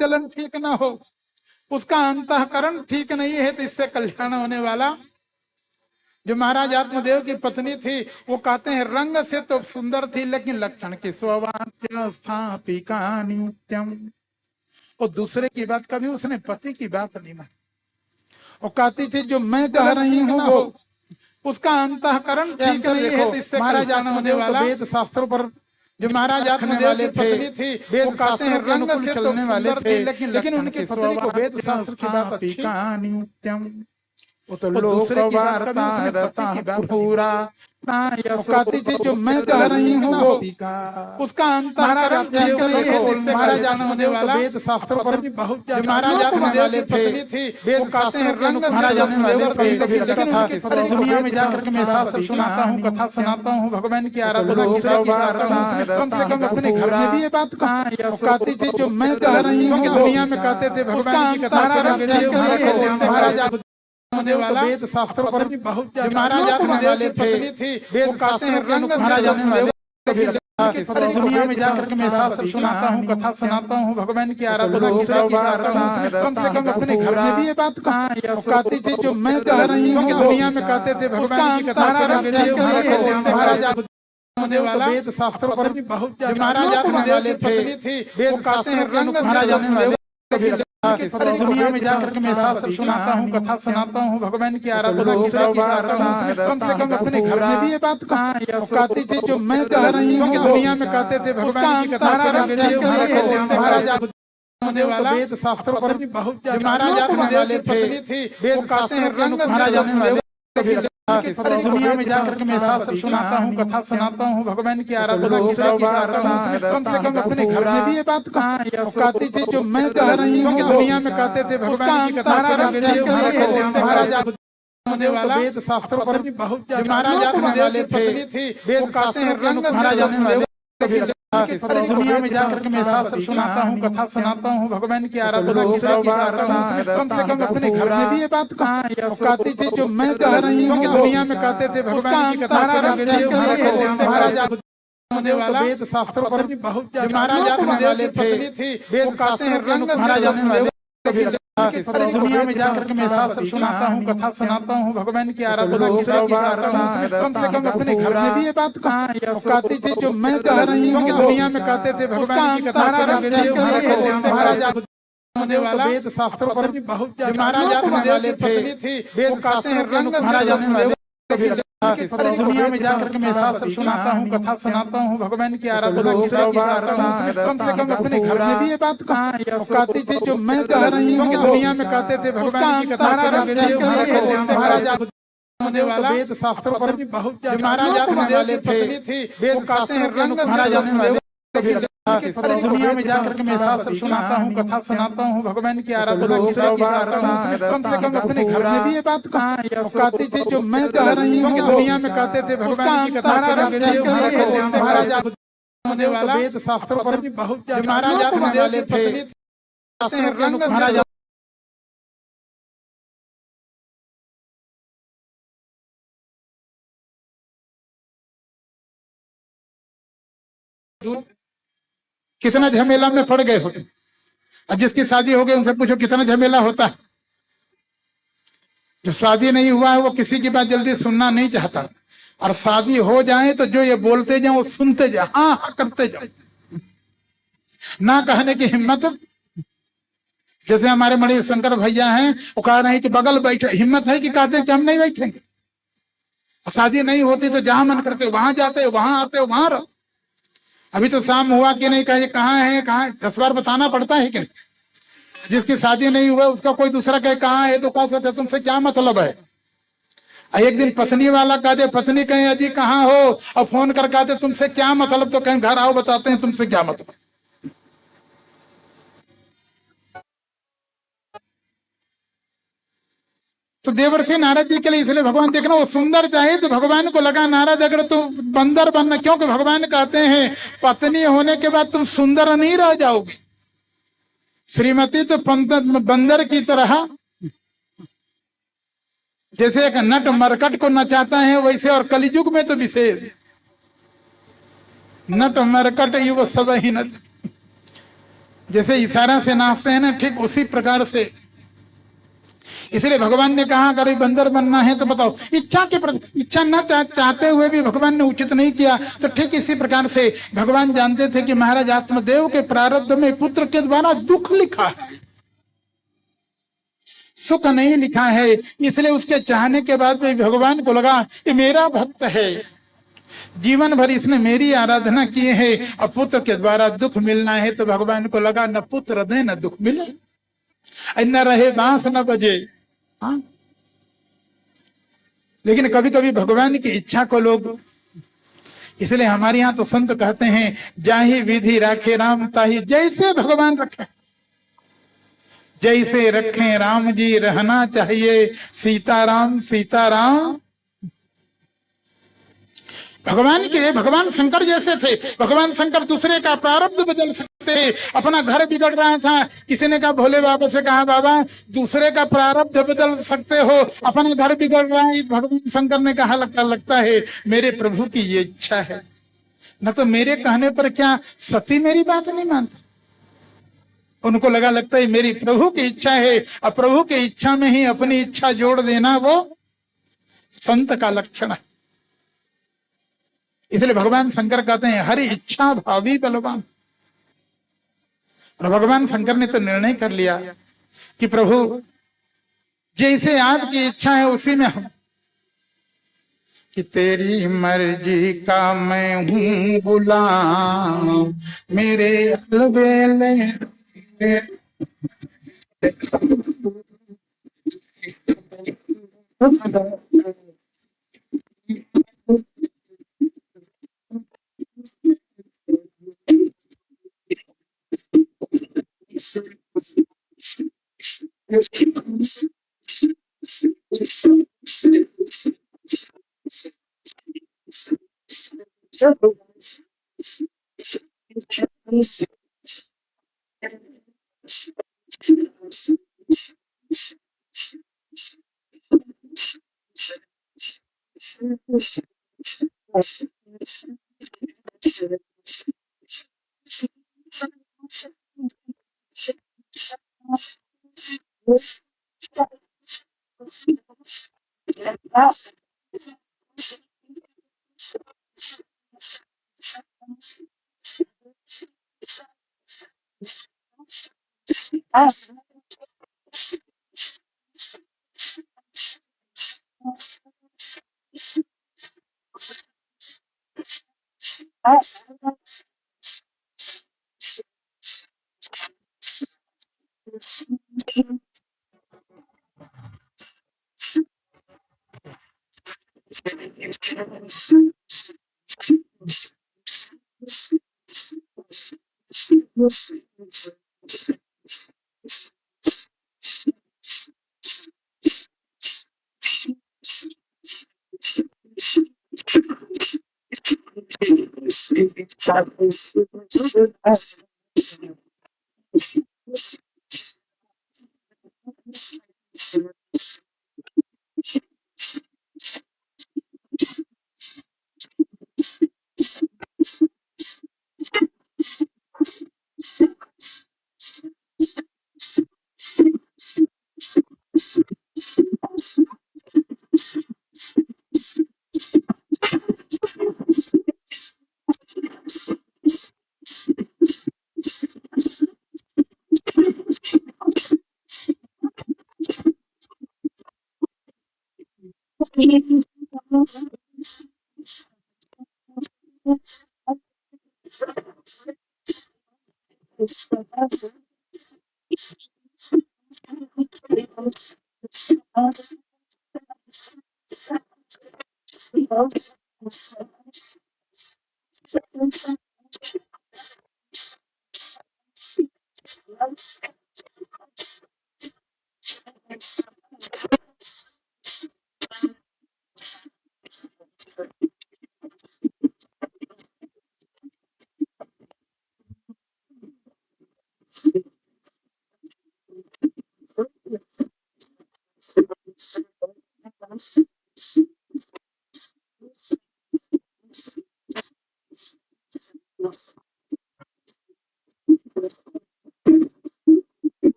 चलन ठीक ना हो, उसका अंतःकरण ठीक नहीं है, तो इससे कल्याण होने वाला। जो महाराज आत्मदेव की पत्नी थी, वो कहते हैं रंग से तो सुंदर थी, लेकिन लक्षण की स्वास्थापिका नित्यम। और दूसरे की बात, कभी उसने पति की बात नहीं मानी। वो कहती थी जो मैं कह रही हूँ वो, उसका अंतःकरण ठीक नहीं है, तो इससे महाराज आत्मदेव वाला वेद शास्त्रों पर जो महाराज आत्मदेव की पत्नी थी, वो कहते हैं रंग से चलने वाले थे, लेकिन उनकी पत्नी को वेद शास्त्र की बात अच्छी। नित्यम, वो तो दूसरे की बात कभी उसने पूरा कहती थी जो मैं कह रही हूँ वो, उसका अंतःकरण ठीक नहीं है, तो इससे महाराज आत्मदेव वाला वेद शास्त्रों पर बहुत महाराज आत्मदेव की पत्नी थी, वेद कहते हैं रंग महाराज आत्मदेव कभी कभी लगता था कि सारी दुनिया में जाकर के मैं शास्त्र सुनाता हूँ, कथा सुनाता हूँ, भगवान की आराधना कम से कम अपने घर में भी ये बात कहती थी जो मैं कह रही हूँ। दुनिया में कहते थे भगवान की कथा, महाराज वेद शास्त्रों पर बहुत महाराज आत्मदेव की पत्नी थी, वेद कहते हैं रंग महाराज आत्मदेव कभी लगता कि सारी दुनिया में जाकर के मैं शास्त्र सुनाता हूँ, कथा सुनाता हूँ, भगवान की आराधना कम से कम अपने घर में भी ये बात कहती थी जो मैं कह रही हूँ। दुनिया में कहते थे भगवान की कथा, महाराज आत्मदेव वाला वेद शास्त्रों पर बहुत महाराज आत्मदेव की पत्नी थी, वेद कहते हैं रंग महाराज आत्मदेव कभी कि सारी दुनिया में जाकर के मैं शास्त्र सुनाता हूँ, कथा सुनाता हूँ, भगवान की आराधना कम से कम अपने घर में भी ये बात कहती थी जो मैं कह रही हूँ। दुनिया में कहते थे भगवान की कथा, महाराज आत्मदेव वाला वेद शास्त्रों पर बहुत महाराज आत्मदेव की पत्नी थी, वेद कहते हैं रंग महाराज आत्मदेव कभी कि सारी दुनिया में जाकर के मैं शास्त्र सुनाता हूँ, कथा सुनाता हूँ, भगवान की आराधना कम से कम अपने घर में भी ये बात कहती थी जो मैं कह रही हूँ। दुनिया में कहते थे भगवान की कथा, महाराज आत्मदेव वाला वेद शास्त्रों पर बहुत महाराज आत्मदेव की पत्नी थी, वेद कहते हैं रंग महाराज आत्मदेव कभी कि सारी दुनिया में जाकर के मैं शास्त्र सुनाता हूँ, कथा सुनाता हूँ, भगवान की आराधना कम से कम अपने घर में भी ये बात कहती थी जो मैं कह रही हूँ। दुनिया में कहते थे भगवान की कथा, महाराज आत्मदेव वाला वेद शास्त्रों पर बहुत महाराज आत्मदेव की पत्नी थी, वेद कहते हैं रंग महाराज आत्मदेव कभी कि सारी दुनिया में जाकर के मैं शास्त्र सुनाता हूँ, कथा सुनाता हूँ, भगवान की आराधना कम से कम अपने घर में भी ये बात कहती थी जो मैं कह रही हूँ। दुनिया में कहते थे भगवान की कथा, महाराज आत्मदेव वाला वेद शास्त्रों पर बहुत महाराज आत्मदेव की पत्नी थी, वेद कहते हैं रंग महाराज आत्मदेव कभी कि सारी दुनिया में जाकर के मैं शास्त्र सुनाता हूँ, कथा सुनाता हूँ, भगवान की आराधना कम से कम अपने घर में भी ये बात कहती थी जो मैं कह रही हूँ। दुनिया में कहते थे भगवान की कथा, महाराज आत्मदेव वाला वेद शास्त्रों पर बहुत महाराज आत्मदेव की पत्नी थी, वेद कहते हैं रंग महाराज आत्मदेव कभी कि सारी दुनिया में जाकर के मैं शास्त्र सुनाता हूँ, कथा सुनाता हूँ, भगवान की आराधना कम से कम अपने घर में भी ये बात कहती थी जो मैं कह रही हूँ। दुनिया में कहते थे भगवान की कथा, महाराज आत्मदेव वाला वेद शास्त्रों पर बहुत महाराज आत्मदेव की पत्नी थी, रंग महाराज कितना झमेला में पड़ गए होते। अब जिसकी शादी हो गई उनसे पूछो कितना झमेला होता है। जो शादी नहीं हुआ है वो किसी की बात जल्दी सुनना नहीं चाहता, और शादी हो जाए तो जो ये बोलते जाओ वो सुनते जाओ, हाँ हाँ करते जाओ, ना कहने की हिम्मत। जैसे हमारे मणि शंकर भैया हैं, वो कह रहे हैं कि बगल बैठे, हिम्मत है कि कहते हैं कि हम नहीं बैठेंगे। शादी नहीं होती तो जहां मन करते वहां जाते, वहां आते, वहां रहो। अभी तो शाम हुआ कि नहीं, कहे कहाँ है, कहाँ 10 बार बताना पड़ता है कि नहीं। जिसकी शादी नहीं हुआ उसका कोई दूसरा कहे कहाँ है तो कह सकते तुमसे क्या मतलब है। एक दिन पत्नी वाला कह दे, पत्नी कहे अजी कहाँ हो, और फोन कर कहते तुमसे क्या मतलब, तो कहीं घर आओ बताते हैं तुमसे क्या मतलब। तो देवर्षि नारद जी के लिए इसलिए भगवान देखना वो सुंदर चाहिए, तो भगवान को लगा नारद अगर तुम बंदर बनना, क्योंकि भगवान कहते हैं पत्नी होने के बाद तुम सुंदर नहीं रह जाओगे। श्रीमती तो बंदर की तरह, जैसे एक नट मरकट को नचाता है वैसे, और कलियुग में तो विशेष नट मरकट युव सब ही नट। जैसे इशारा से नाचते हैं ना, ठीक उसी प्रकार से। इसलिए भगवान ने कहा अगर बंदर बनना है तो बताओ, इच्छा के प्रति, इच्छा न चाहते हुए भी भगवान ने उचित नहीं किया। तो ठीक इसी प्रकार से भगवान जानते थे कि महाराज आत्मदेव के प्रारब्ध में पुत्र के द्वारा दुख लिखा है, सुख नहीं लिखा है। इसलिए उसके चाहने के बाद भी भगवान को लगा ये मेरा भक्त है, जीवन भर इसने मेरी आराधना की है, अब पुत्र के द्वारा दुख मिलना है। तो भगवान को लगा न पुत्र दे न दुख मिले, न रहे बांस न बजे। हाँ, लेकिन कभी कभी भगवान की इच्छा को लोग, इसलिए हमारे यहाँ तो संत कहते हैं जाहि विधि राखे राम ताहि, जैसे भगवान रखे, जैसे रखे राम जी रहना चाहिए, सीताराम सीताराम। भगवान के, भगवान शंकर जैसे थे। भगवान शंकर दूसरे का प्रारब्ध बदल सकते हैं। अपना घर बिगड़ रहा था, किसी ने कहा, भोले बाबा से कहा, बाबा दूसरे का प्रारब्ध बदल सकते हो, अपना घर बिगड़ रहा है। भगवान शंकर ने कहा, लगता है मेरे प्रभु की ये इच्छा है, न तो मेरे कहने पर क्या सती मेरी बात नहीं मानते। उनको लगता है मेरी प्रभु की इच्छा है। अब प्रभु की इच्छा में ही अपनी इच्छा जोड़ देना वो संत का लक्षण है। इसलिए भगवान शंकर कहते हैं हरि इच्छा भावी बलवान। और भगवान शंकर ने तो निर्णय कर लिया कि प्रभु जैसे आपकी इच्छा है उसी में हम, कि तेरी मर्जी का मैं हूं गुलाम, मेरे अलबेले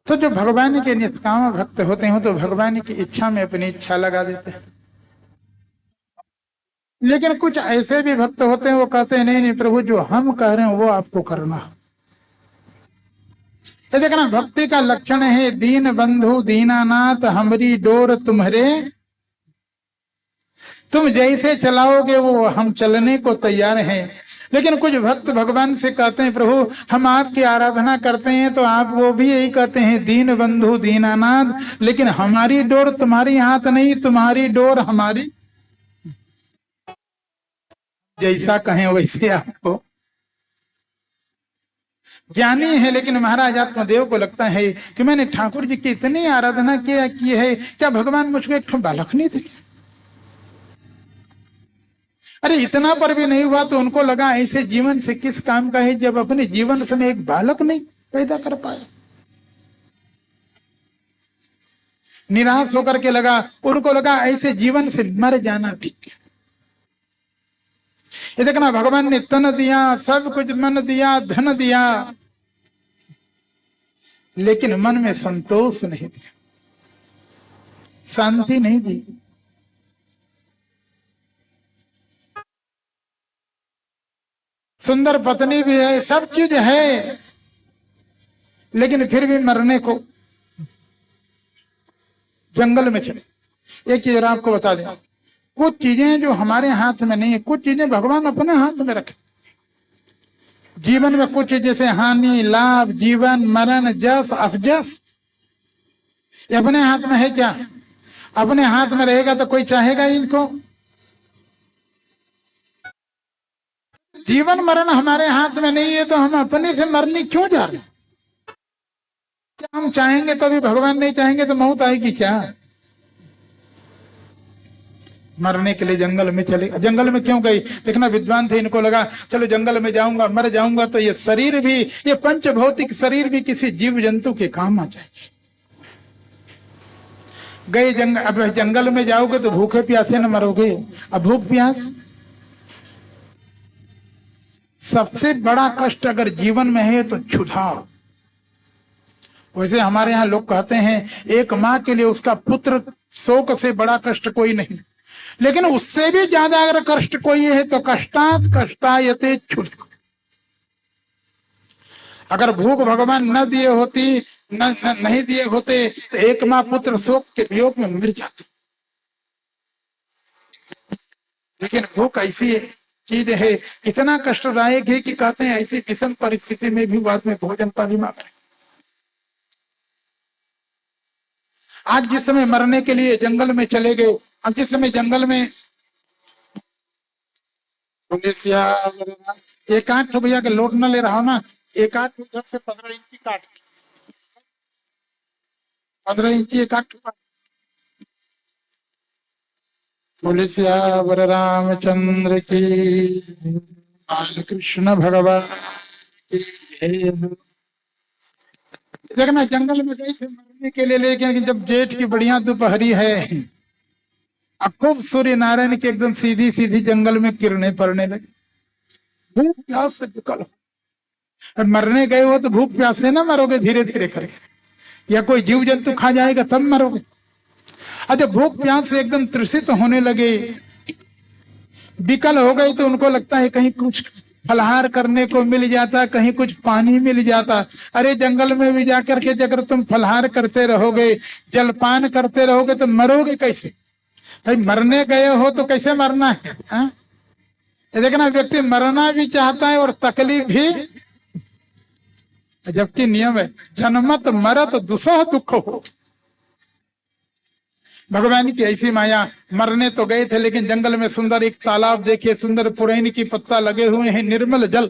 तो जो भगवान के निष्काम भक्त होते हैं तो भगवान की इच्छा में अपनी इच्छा लगा देते हैं। लेकिन कुछ ऐसे भी भक्त होते हैं वो कहते हैं नहीं नहीं प्रभु जो हम कह रहे हैं वो आपको करना। ये देखना भक्ति का लक्षण है दीन बंधु दीनानाथ हमरी डोर तुम्हारे, तुम जैसे चलाओगे वो हम चलने को तैयार हैं। लेकिन कुछ भक्त भगवान से कहते हैं प्रभु हम आपकी आराधना करते हैं तो आप वो भी यही कहते हैं दीन बंधु दीनानाथ, लेकिन हमारी डोर तुम्हारी हाथ नहीं, तुम्हारी डोर हमारी, जैसा कहें वैसे आपको। ज्ञानी है लेकिन महाराज आत्मदेव को लगता है कि मैंने ठाकुर जी की इतनी आराधना की है, क्या भगवान मुझको एक बालक नहीं थे? अरे इतना पर भी नहीं हुआ तो उनको लगा ऐसे जीवन से किस काम का है जब अपने जीवन से एक बालक नहीं पैदा कर पाए। निराश होकर के लगा, उनको लगा ऐसे जीवन से मर जाना ठीक है। ये देखना भगवान ने तन दिया, सब कुछ मन दिया, धन दिया, लेकिन मन में संतोष नहीं दिया, शांति नहीं दी। सुंदर पत्नी भी है, सब चीज है, लेकिन फिर भी मरने को जंगल में चले। एक चीज आपको बता दें, कुछ चीजें जो हमारे हाथ में नहीं है, कुछ चीजें भगवान अपने हाथ में रखे। जीवन में कुछ जैसे हानि लाभ जीवन मरण जस अफजस ये अपने हाथ में है क्या? अपने हाथ में रहेगा तो कोई चाहेगा इनको? जीवन मरण हमारे हाथ में नहीं है तो हम अपने से मरने क्यों जा रहे हैं? क्या हम चाहेंगे तो भी भगवान नहीं चाहेंगे तो मौत आएगी क्या? मरने के लिए जंगल में चले। जंगल में क्यों गई? देखना विद्वान थे, इनको लगा चलो जंगल में जाऊंगा, मर जाऊंगा तो ये शरीर भी, ये पंच भौतिक शरीर भी किसी जीव जंतु के काम आ जाएगी। गए जंगल, अब जंगल में जाओगे तो भूखे प्यासे न मरोगे। अब भूख प्यास सबसे बड़ा कष्ट अगर जीवन में है तो क्षुधा। वैसे हमारे यहाँ लोग कहते हैं एक माँ के लिए उसका पुत्र शोक से बड़ा कष्ट कोई नहीं, लेकिन उससे भी ज्यादा अगर कष्ट कोई है तो कष्टात कष्टायते क्षुधा। अगर भूख भगवान न दिए होती नहीं दिए होते तो एक माँ पुत्र शोक के वियोग में मर जाती। लेकिन भूख ऐसी चीज है, इतना कष्टदायक है कि कहते हैं ऐसी विषम परिस्थिति में भी बाद में भोजन पानी मांग रहे। आज जिस समय मरने के लिए जंगल में चले गए, अब जिस समय जंगल में एक आठ भैया के लोट न ले रहा हो ना, एक आठ से 15 इंची काट, 15 इंची एक आठ। बोले सियावर रामचंद्र की, बाल कृष्ण भगवान की जय। देखना जंगल में गए थे मरने के लिए, लेकिन जब जेठ की बढ़िया दोपहरी है, अब खूब सूर्य नारायण की एकदम सीधी सीधी जंगल में किरणें पड़ने लगी, भूख प्यास से विकल हो। मरने गए हो तो भूख प्यास से ना मरोगे, धीरे धीरे करके, या कोई जीव जंतु खा जाएगा तब मरोगे। अच्छा, भूख प्यास से एकदम तृषित होने लगे, विकल हो गए, तो उनको लगता है कहीं कुछ फलहार करने को मिल जाता, कहीं कुछ पानी मिल जाता। अरे जंगल में भी जाकर के अगर तुम फलहार करते रहोगे, जलपान करते रहोगे, तो मरोगे कैसे? भाई मरने गए हो तो कैसे मरना है? हा? देखना, व्यक्ति मरना भी चाहता है और तकलीफ भी, जबकि नियम है जन्मत मरत दुसह दुख हो। भगवान की ऐसी माया, मरने तो गए थे लेकिन जंगल में सुंदर एक तालाब देखे, सुंदर पुरैन की पत्ता लगे हुए हैं, निर्मल जल।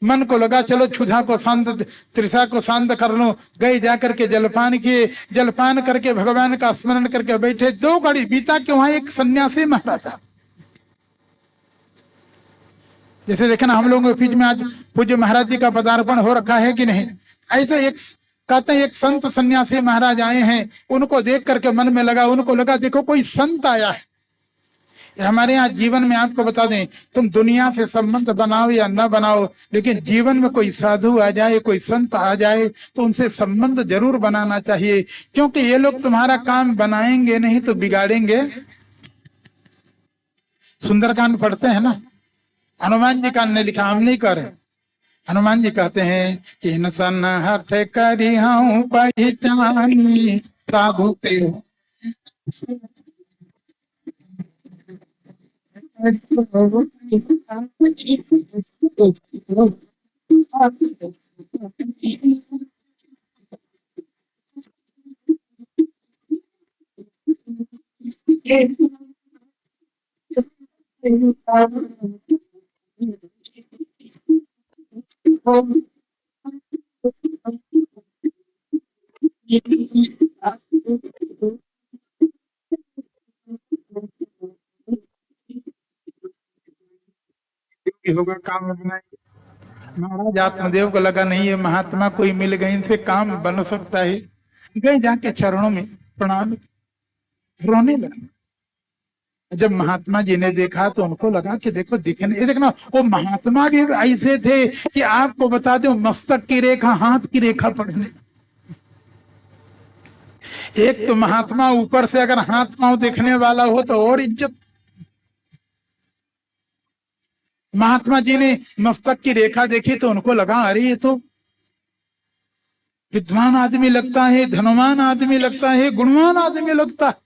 मन को लगा चलो क्षुधा को शांत, तृषा को शांत कर लो। गए जाकर के जलपान किए, जलपान करके भगवान का स्मरण करके बैठे। 2 घड़ी बीता कि वहां एक सन्यासी महाराज था। जैसे देखना हम लोगों के बीच में आज पूज्य महाराज जी का पदार्पण हो रखा है कि नहीं, ऐसे एक कहते हैं एक संत सन्यासी महाराज आए हैं। उनको देख करके मन में लगा, उनको लगा देखो कोई संत आया है। हमारे यहाँ जीवन में आपको बता दें, तुम दुनिया से संबंध बनाओ या न बनाओ, लेकिन जीवन में कोई साधु आ जाए, कोई संत आ जाए, तो उनसे संबंध जरूर बनाना चाहिए, क्योंकि ये लोग तुम्हारा काम बनाएंगे नहीं तो बिगाड़ेंगे। सुंदरकांड पढ़ते हैं ना, हनुमान जी का ने लिखा, हम नहीं कर रहे। हनुमान जी कहते हैं कि इंसान हठ करी हूं पहचानी साधु ते होगा काम बनाए। महाराज आत्मदेव को लगा नहीं, ये महात्मा कोई मिल गए, इनसे काम बन सकता है। गए जाके चरणों में प्रणाम, रोने लगे। जब महात्मा जी ने देखा तो उनको लगा कि देखो दिखने, देखना वो महात्मा भी ऐसे थे कि आपको बता दो, मस्तक की रेखा हाथ की रेखा पढ़ने। एक तो महात्मा ऊपर से अगर हाथ पांव देखने वाला हो तो और इज्जत। महात्मा जी ने मस्तक की रेखा देखी तो उनको लगा अरे ये तो विद्वान आदमी लगता है, धनवान आदमी लगता है, गुणवान आदमी लगता है।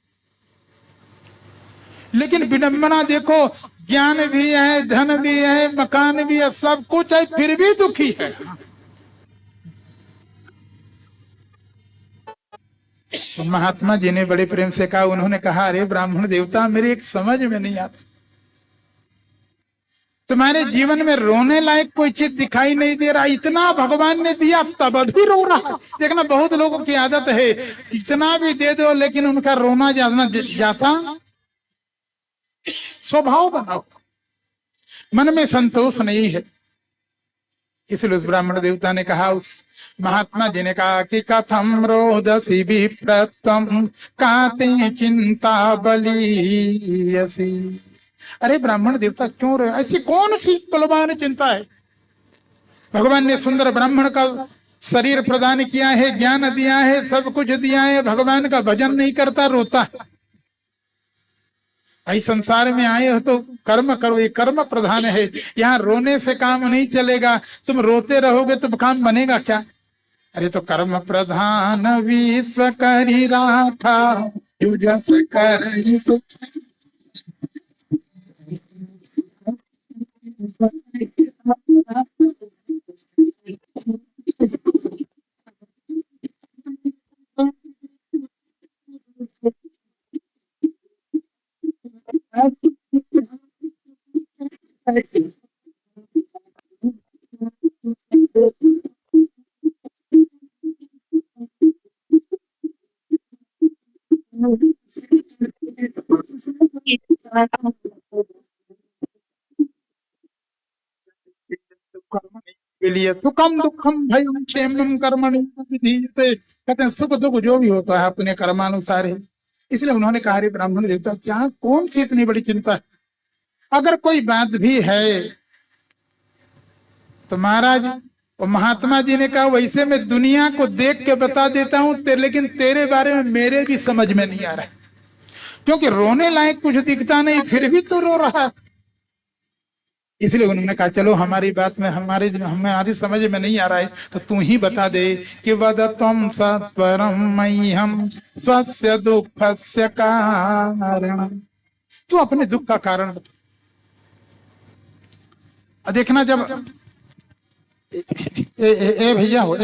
लेकिन विडंबना देखो, ज्ञान भी है, धन भी है, मकान भी है, सब कुछ है, फिर भी दुखी है। तो महात्मा जी ने बड़े प्रेम से कहा, उन्होंने कहा अरे ब्राह्मण देवता, मेरे एक समझ में नहीं आता, तुम्हारे जीवन में रोने लायक कोई चीज दिखाई नहीं दे रहा, इतना भगवान ने दिया तब भी रो रहा है। देखना बहुत लोगों की आदत है, इतना भी दे दो लेकिन उनका रोना जाता स्वभाव बनाओ, मन में संतोष नहीं है। इसलिए उस ब्राह्मण देवता ने कहा, उस महात्मा जी ने कहा कि कथम रोदसी विप्रत्वम काते चिंता बलियसी। अरे ब्राह्मण देवता क्यों रहे, ऐसी कौन सी बलवान चिंता है? भगवान ने सुंदर ब्राह्मण का शरीर प्रदान किया है, ज्ञान दिया है, सब कुछ दिया है, भगवान का भजन नहीं करता, रोता है। भाई संसार में आए हो तो कर्म करो, ये कर्म प्रधान है, यहाँ रोने से काम नहीं चलेगा। तुम रोते रहोगे तो काम बनेगा क्या? अरे तो कर्म प्रधान विश्व करी राखा, जस कर के लिए सुखम दुखम भयम क्षेमम कर्मणि विधीयते, कहते हैं सुख दुख जो भी होता है अपने कर्मानुसार ही। इसलिए उन्होंने कहा, रे ब्राह्मण देवता, क्या कौन सी इतनी बड़ी चिंता है? अगर कोई बात भी है तो महाराज, और महात्मा जी ने कहा, वैसे मैं दुनिया को देख के बता देता हूं लेकिन तेरे बारे में मेरे भी समझ में नहीं आ रहा है, क्योंकि रोने लायक कुछ दिखता नहीं, फिर भी तो रो रहा है। इसलिए उन्होंने कहा, चलो हमारी बात में हमारी समझ में नहीं आ रहा है तो तू ही बता दे कि वद त्वं सत्वरम मह्यम स्वस्य दुःखस्य कारण। तू अपने दुख का कारण बता। देखना, जब ए भैया हो,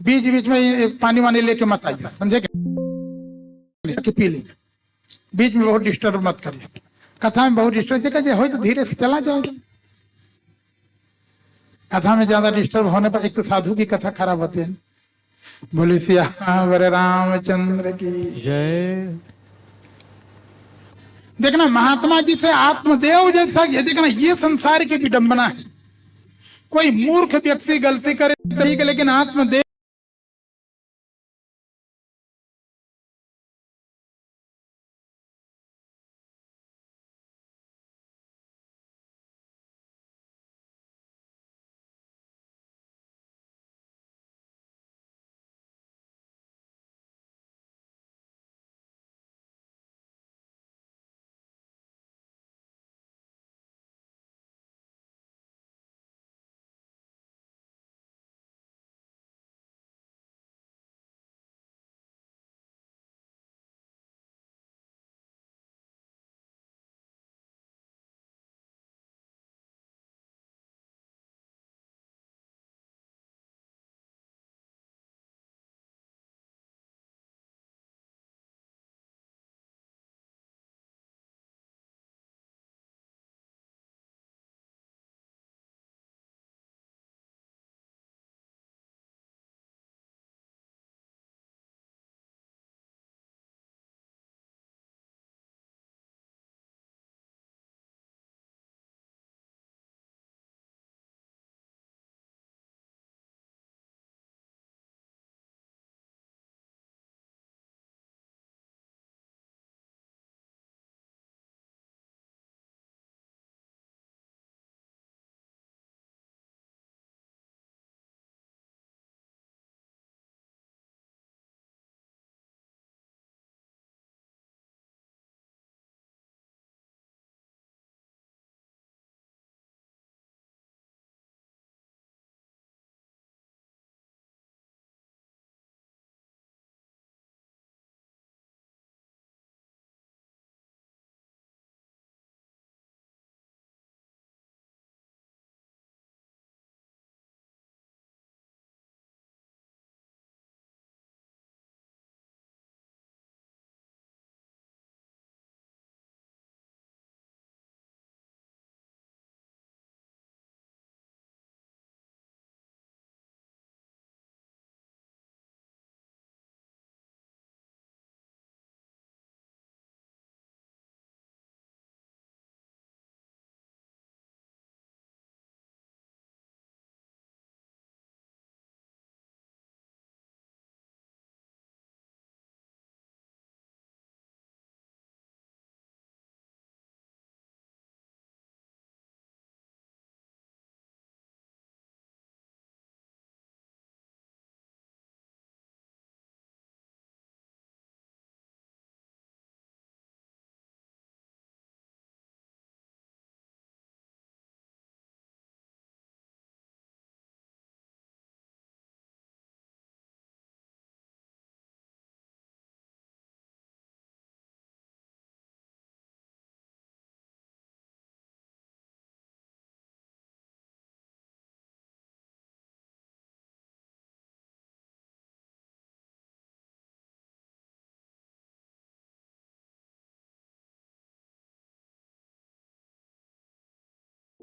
बीच बीच में पानी वानी लेके मत आइए, समझे कि पी लीजिए, बीच में बहुत डिस्टर्ब मत करिए। कथा में बहुत डिस्टर्ब देखा हो तो धीरे से चला जाओ। कथा में ज्यादा डिस्टर्ब होने पर एक तो साधु की कथा खराब होती है। बोले सियावर रामचंद्र की जय। देखना, महात्मा जी से आत्मदेव जैसा, ये देखना, ये संसार की विडंबना है। कोई मूर्ख व्यक्ति गलती करे ठीक है, लेकिन आत्मदेव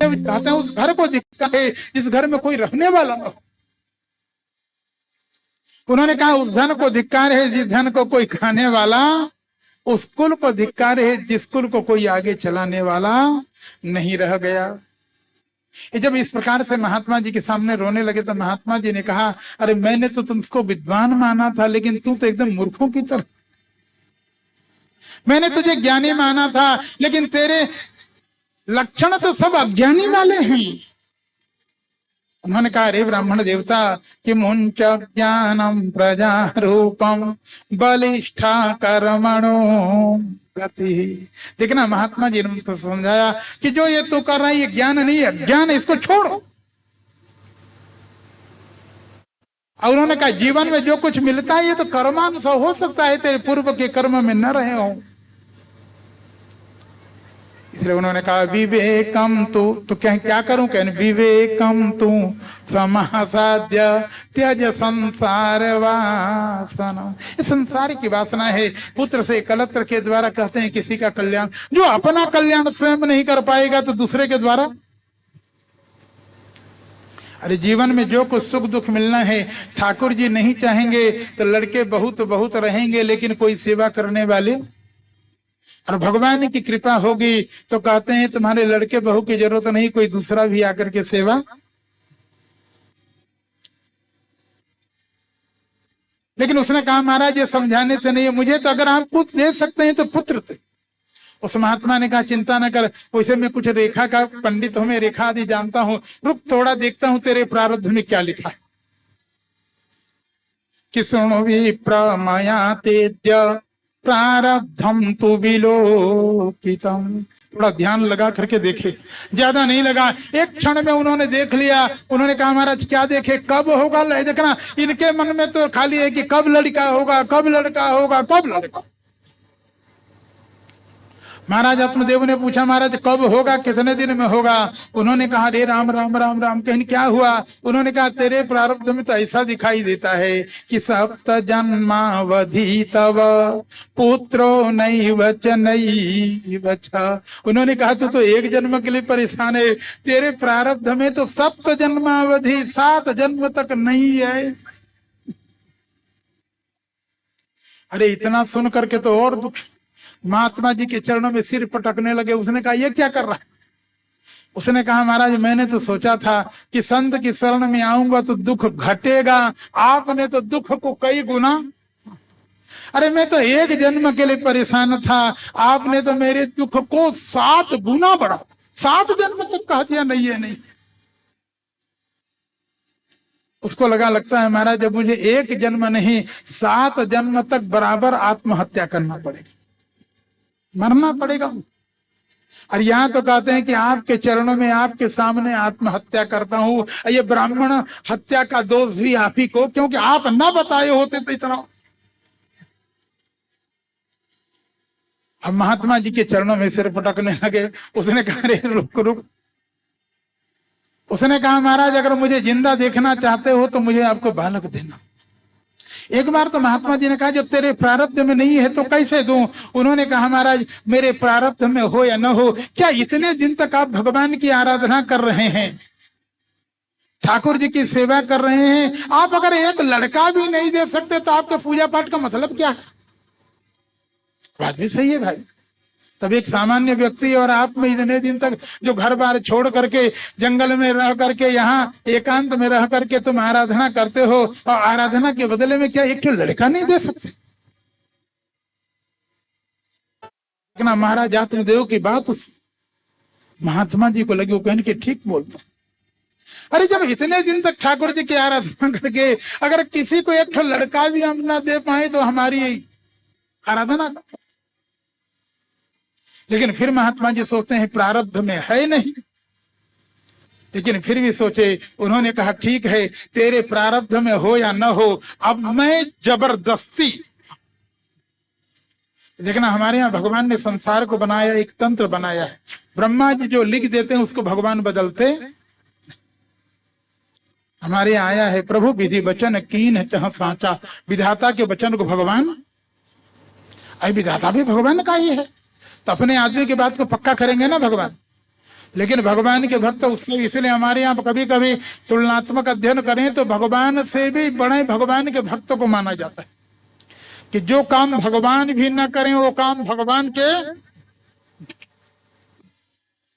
कहते हैं उस घर को धिक्कार है जिस घर में कोई रहने वाला न हो। उन्होंने कहा उस धन को धिक्कार है जिस धन को कोई खाने वाला, उस कुल को धिक्कार है जिस कुल को कोई आगे चलाने वाला नहीं रह गया। जब इस प्रकार से महात्मा जी के सामने रोने लगे तो महात्मा जी ने कहा, अरे मैंने तो तुमको विद्वान माना था, लेकिन तू तो एकदम मूर्खों की तरह। मैंने तुझे ज्ञानी माना था, लेकिन तेरे लक्षण तो सब अज्ञानी वाले हैं। उन्होंने कहा, अरे ब्राह्मण देवता कि मुंच ज्ञानम प्रजा रूपम बलिष्ठा कर्मणो गति। देखना महात्मा जी ने उनको समझाया कि जो ये तू कर रहा है ये ज्ञान नहीं है, अज्ञान है, इसको छोड़ो। और उन्होंने कहा जीवन में जो कुछ मिलता है ये तो कर्मानुसार हो सकता है, तेरे पूर्व के कर्म में न रहे हो। इसलिए उन्होंने कहा विवेकम तो क्या करूं, कहने विवेकम तू समासाद्य त्यज संसार वासना। ये संसार की वासना है। पुत्र से कलत्र के द्वारा कहते हैं किसी का कल्याण। जो अपना कल्याण स्वयं नहीं कर पाएगा तो दूसरे के द्वारा। अरे जीवन में जो कुछ सुख दुख मिलना है ठाकुर जी नहीं चाहेंगे तो लड़के बहुत बहुत रहेंगे, लेकिन कोई सेवा करने वाले। और भगवान की कृपा होगी तो कहते हैं तुम्हारे लड़के बहू की जरूरत नहीं, कोई दूसरा भी आकर के सेवा। लेकिन उसने कहा महाराज ये समझाने से नहीं है, मुझे तो अगर आप पुत्र दे सकते हैं तो पुत्र थे। उस महात्मा ने कहा चिंता न कर, वैसे मैं कुछ रेखा का पंडित हूं, मैं रेखा आदि जानता हूं, रुक थोड़ा देखता हूं तेरे प्रारब्ध में क्या लिखा है। कि सुनो विप्रमया तेज्य प्रारब्धम तु विलोकितम। थोड़ा ध्यान लगा करके देखे, ज्यादा नहीं लगा, एक क्षण में उन्होंने देख लिया। उन्होंने कहा महाराज क्या देखे, कब होगा। देखना इनके मन में तो खाली है कि कब लड़का होगा, कब लड़का होगा, कब लड़का। महाराज आत्मदेव ने पूछा महाराज कब होगा, कितने दिन में होगा। उन्होंने कहा रे राम राम राम राम। कहने क्या हुआ। उन्होंने कहा तेरे प्रारब्ध में तो ऐसा दिखाई देता है कि सप्त जन्मावधि तव पुत्रो नैव च नैव च। उन्होंने कहा तू तो एक जन्म के लिए परेशान है, तेरे प्रारब्ध में तो सप्त जन्मावधि 7 जन्म तक नहीं है। अरे इतना सुन करके तो और दुख। महात्मा जी के चरणों में सिर पटकने लगे। उसने कहा ये क्या कर रहा है। उसने कहा महाराज मैंने तो सोचा था कि संत की शरण में आऊंगा तो दुख घटेगा, आपने तो दुख को कई गुना। अरे मैं तो एक जन्म के लिए परेशान था, आपने तो मेरे दुख को 7 गुना बढ़ा। 7 जन्म तक कह दिया नहीं है नहीं। उसको लगता है महाराज जब मुझे एक जन्म नहीं 7 जन्म तक बराबर आत्महत्या करना पड़ेगा, मरना पड़ेगा। और यहाँ तो कहते हैं कि आपके चरणों में आपके सामने आत्महत्या करता हूं। ये ब्राह्मण हत्या का दोष भी आप ही को, क्योंकि आप ना बताए होते तो इतना। अब महात्मा जी के चरणों में सिर पटकने लगे। उसने कहा रे रुक रुक। उसने कहा महाराज अगर मुझे जिंदा देखना चाहते हो तो मुझे आपको बालक देना। एक बार तो महात्मा जी ने कहा जब तेरे प्रारब्ध में नहीं है तो कैसे दूं। उन्होंने कहा महाराज मेरे प्रारब्ध में हो या न हो, क्या इतने दिन तक आप भगवान की आराधना कर रहे हैं, ठाकुर जी की सेवा कर रहे हैं, आप अगर एक लड़का भी नहीं दे सकते तो आपके पूजा पाठ का मतलब क्या है। बात भी सही है भाई। तब एक सामान्य व्यक्ति और आप में इतने दिन तक जो घर बार छोड़ करके जंगल में रह करके यहाँ एकांत में रह करके तुम आराधना करते हो, और आराधना के बदले में क्या एक लड़का नहीं दे सकते। महाराज आत्मदेव की बात उस महात्मा जी को लगी। वो कहने के ठीक बोलते। अरे जब इतने दिन तक ठाकुर जी की आराधना करके अगर किसी को एक लड़का भी हम ना दे पाए तो हमारी आराधना का। लेकिन फिर महात्मा जी सोचते हैं प्रारब्ध में है नहीं, लेकिन फिर भी सोचे। उन्होंने कहा ठीक है तेरे प्रारब्ध में हो या न हो, अब मैं जबरदस्ती। देखना हमारे यहाँ भगवान ने संसार को बनाया, एक तंत्र बनाया है। ब्रह्मा जी जो लिख देते हैं उसको भगवान बदलते। हमारे यहाँ आया है प्रभु विधि वचन कीन चाह साचा। विधाता के वचन को भगवान, अरे विधाता भी भगवान का ही है, तो अपने आदमी की बात को पक्का करेंगे ना भगवान। लेकिन भगवान के भक्त उससे, इसलिए हमारे यहाँ कभी कभी तुलनात्मक अध्ययन करें तो भगवान से भी बड़े भगवान के भक्त को माना जाता है कि जो काम भगवान भी न करें वो काम भगवान के।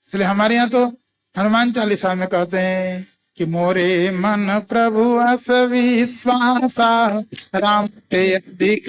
इसलिए हमारे यहाँ तो हनुमान चालीसा में कहते हैं कि मोरे मन प्रभु अस विश्वासा राम ते अधिक